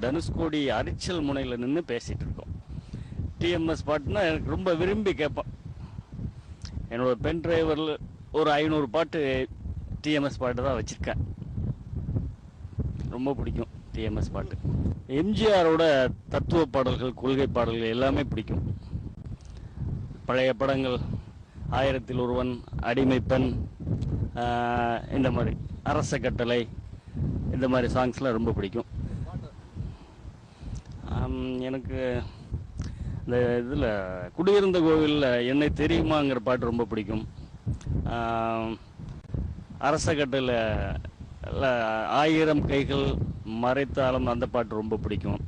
தனுஷ்கோடி அரிச்சல் முனையில் நின்று பேசிகிட்டு இருக்கோம். டிஎம்எஸ் பாட்டுனா எனக்கு ரொம்ப விரும்பி கேட்பேன். என்னோட பென் டிரைவரில் ஒரு 500 பாட்டு டிஎம்எஸ் பாட்டு தான் வச்சுருக்கேன். ரொம்ப பிடிக்கும் டிஎம்எஸ் பாட்டு. எம்ஜிஆரோட தத்துவ பாடல்கள், கொள்கை பாடல்கள் எல்லாமே பிடிக்கும். பழைய படங்கள், 1000ல் ஒருவன், அடிமை பெண், இந்த மாதிரி அரச கட்டளை, இந்த மாதிரி சாங்ஸ்லாம் ரொம்ப பிடிக்கும். எனக்கு இந்த இதில் குடியிருந்த கோவிலில் என்னை தெரியுமாங்கிற பாட்டு ரொம்ப பிடிக்கும். அரச கட்டளை 1000 கைகள் மறைத்தாலும் அந்த பாட்டு ரொம்ப பிடிக்கும்.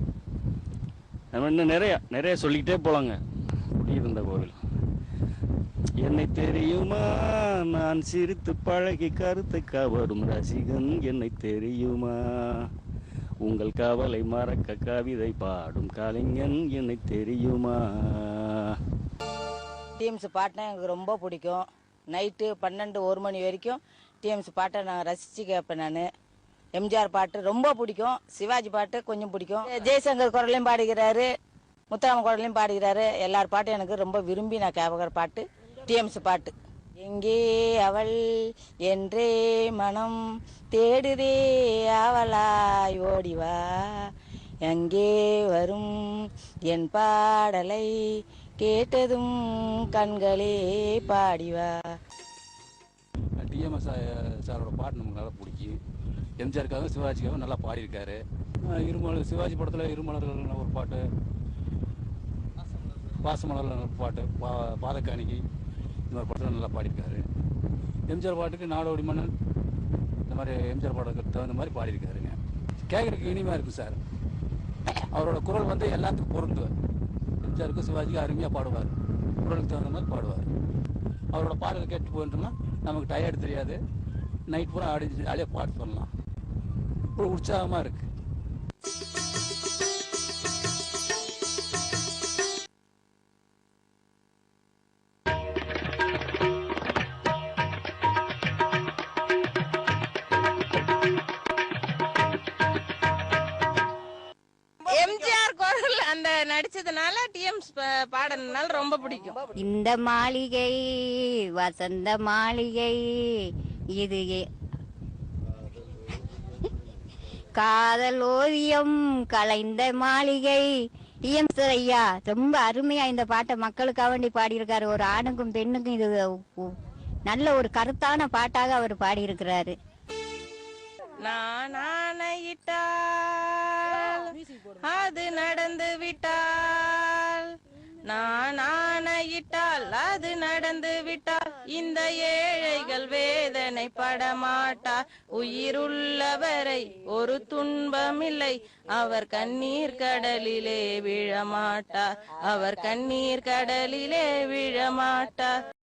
இன்னும் நிறைய சொல்லிக்கிட்டே போகலாங்க. குடியிருந்த கோவில், என்னை தெரியுமா, நான் சிரித்து பழகி கருத்து கவரும் ரசிகன், என்னை தெரியுமா, உங்கள் கவலை மறக்க கவிதை பாடும் கலைஞன், என்னை தெரியுமா. டிஎம்எஸ் பாட்டுனா எனக்கு ரொம்ப பிடிக்கும். நைட்டு 12-1 மணி வரைக்கும் டிஎம்எஸ் பாட்டை நான் ரசித்து கேட்பேன். நான் எம்ஜிஆர் பாட்டு ரொம்ப பிடிக்கும். சிவாஜி பாட்டு கொஞ்சம் பிடிக்கும். ஜெய்சங்கர் குரலையும் பாடுகிறாரு, முத்துராம குரலையும் பாடுகிறாரு. எல்லார் பாட்டும் எனக்கு ரொம்ப விரும்பி நான் கேட்குற பாட்டு டிஎம்எஸ் பாட்டு. எங்கே அவள் என்றே மனம் தேடுதே, அவளாய் ஓடிவா, எங்கே வரும் என் பாடலை கேட்டதும் கண்களே பாடிவா. டிஎம்எஸ் சாரோட பாட்டு நமக்கு நல்லா பிடிக்கும். எம்ஜிஆருக்காக சிவாஜிக்காக நல்லா பாடியிருக்காரு. இருமலர், சிவாஜி படத்தில் இருமலர்கள் ஒரு பாட்டு, பாசமலர் பாட்டு, பாதக்காணிக்கு, இந்த மாதிரி படத்தில் நல்லா பாடியிருக்காரு. எம்ஜிஆர் பாட்டுக்கு நாடோடி மன்னன், இந்த மாதிரி எம்ஜிஆர் பாட்டுக்கு தகுந்த மாதிரி பாடியிருக்காருங்க. கேட்குறதுக்கு இனிமையாக இருக்குது சார். அவரோட குரல் வந்து எல்லாத்துக்கும் பொருந்துவார். எம்ஜிஆருக்கு சிவாஜிக்கு அருமையாக பாடுவார், குரலுக்கு தகுந்த மாதிரி பாடுவார். அவரோட பாடல் கேட்டு போயிட்டோம்னா நமக்கு டயர்டு தெரியாது. நைட் பூரா ஜாலியாக பாட்டு சொல்லலாம். ஒரு உற்சாகமாக இருக்குது. எம்ஜிஆர் குரல் அந்த நடிச்சதுனால டிஎம்எஸ் பாடனால ரொம்ப பிடிக்கும். இந்த மாளிகை வசந்த மாளிகை, இது காதல் ஓவியம் கலைந்த மாளிகை. டிஎம்எஸ் ஐயா ரொம்ப அருமையா இந்த பாட்டை மக்களுக்காக வேண்டி பாடியிருக்காரு. ஒரு ஆணுக்கும் பெண்ணுக்கும் இது நல்ல ஒரு கருத்தான பாட்டாக அவர் பாடியிருக்கிறாரு. நான் ஆணையிட்டால் அது நடந்து விட்டால், நான் ஆணையிட்டால் அது நடந்து விட்டால், இந்த ஏழைகள் வேதனை படமாட்டார். உயிருள்ளவரை ஒரு துன்பமில்லை, அவர் கண்ணீர் கடலிலே விழமாட்டார், அவர் கண்ணீர் கடலிலே விழமாட்டார்.